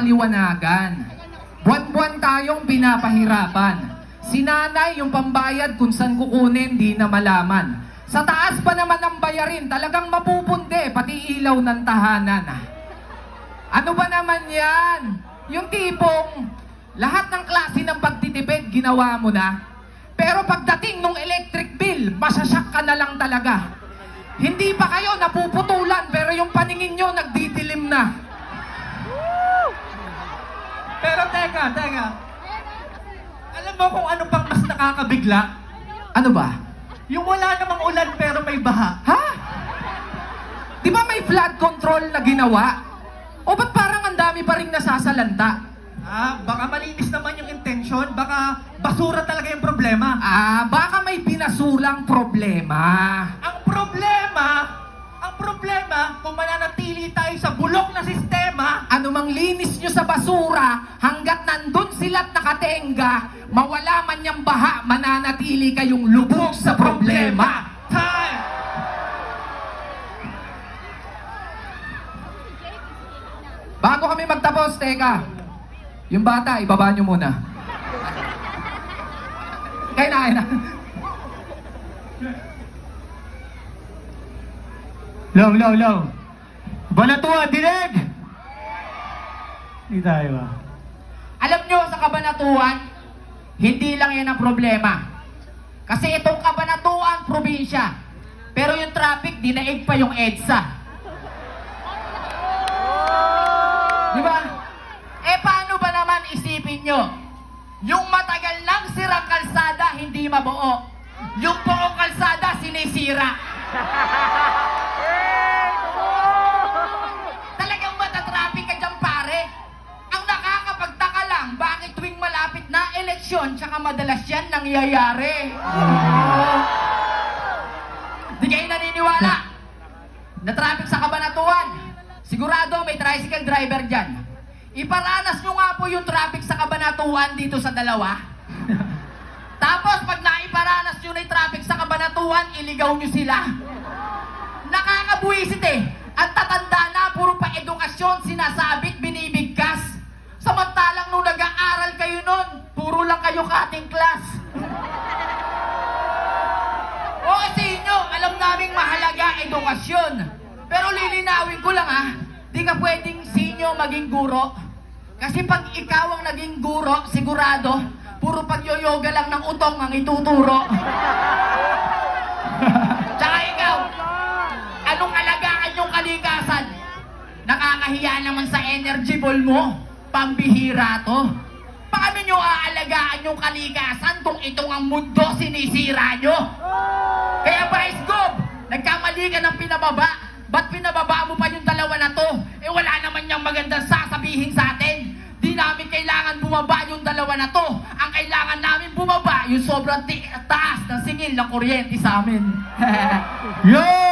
mapaliwanagan. Buwan-buwan tayong pinapahirapan. Si nanay yung pambayad kung saan kukunin, di na malaman. Sa taas pa naman ng bayarin, talagang mapupunde, pati ilaw ng tahanan. Ano ba naman yan? Yung tipong lahat ng klase ng pagtitipid, ginawa mo na. Pero pagdating nung electric bill, masasyak ka na lang talaga. Hindi pa kayo napuputulan, pero yung paningin nyo nagdidilim na. Pero teka. Alam mo kung ano pang mas nakakabigla? Ano ba? Yung wala namang ulan pero may baha. Ha? Di ba may flood control na ginawa? O ba't parang ang dami pa rin nasasalanta? Baka malinis naman yung intention, baka basura talaga yung problema. Baka may pinasulang problema. Ang problema, kung mananatili tayo sa bulok na sistema, Anumang linis nyo sa basura, hanggat nandun sila't nakatenga, mawala man niyang baha, mananatili kayong lubog sa problema. Time! Bago kami magtapos, teka. Yung bata, ibaba nyo muna. Kaya na. Low. Banatuan, dinig! Hindi tayo ba? Alam nyo, sa Kabanatuan, hindi lang yan ang problema. Kasi itong Kabanatuan, probinsya. Pero yung traffic, dinaig pa yung EDSA. Di ba? Paano ba naman isipin nyo? Yung matagal nang sirang kalsada, hindi mabuo. Yung buong kalsada, sinisira. Talagang matatraffic ka dyan, pare. Ang nakakapagtaka lang, bakit tuwing malapit na eleksyon, tsaka madalas yan nangyayari. Di kayo naniniwala na traffic sa Kabanatuan. Sigurado may tricycle driver dyan. Iparanas nyo nga po yung traffic sa Kabanatuan dito sa dalawa. Tapos pag naiparanas nyo na yung traffic sa Kabanatuan, iligaw nyo sila. Nakakabuisit eh. At tatanda na, puro pa edukasyon, sinasabit, binibigkas. Samantalang nung nag-aaral kayo nun, puro lang kayo cutting class. O sa inyo, alam naming mahalaga edukasyon. Pero lilinawin ko lang di ka pwedeng sinyo maging guro. Kasi pag ikaw ang naging guro, sigurado, puro pagyoyoga lang ng utong ang ituturo. Tsaka ikaw, anong alagaan yung kalikasan? Nakakahiya naman sa energy ball mo. Pambihira to. Paano nyo aalagaan yung kalikasan kung itong ang mundo sinisira nyo? Kaya Vice Gov, nagkamali ka ng pinababa. Ba't pinababa mo pa yung dalawa na to? Wala naman niyang magandang sasabihin sa atin. Di namin kailangan bumaba yung dalawa na to. Ang kailangan namin bumaba yung sobrang taas ng singil ng kuryente sa amin. Yo!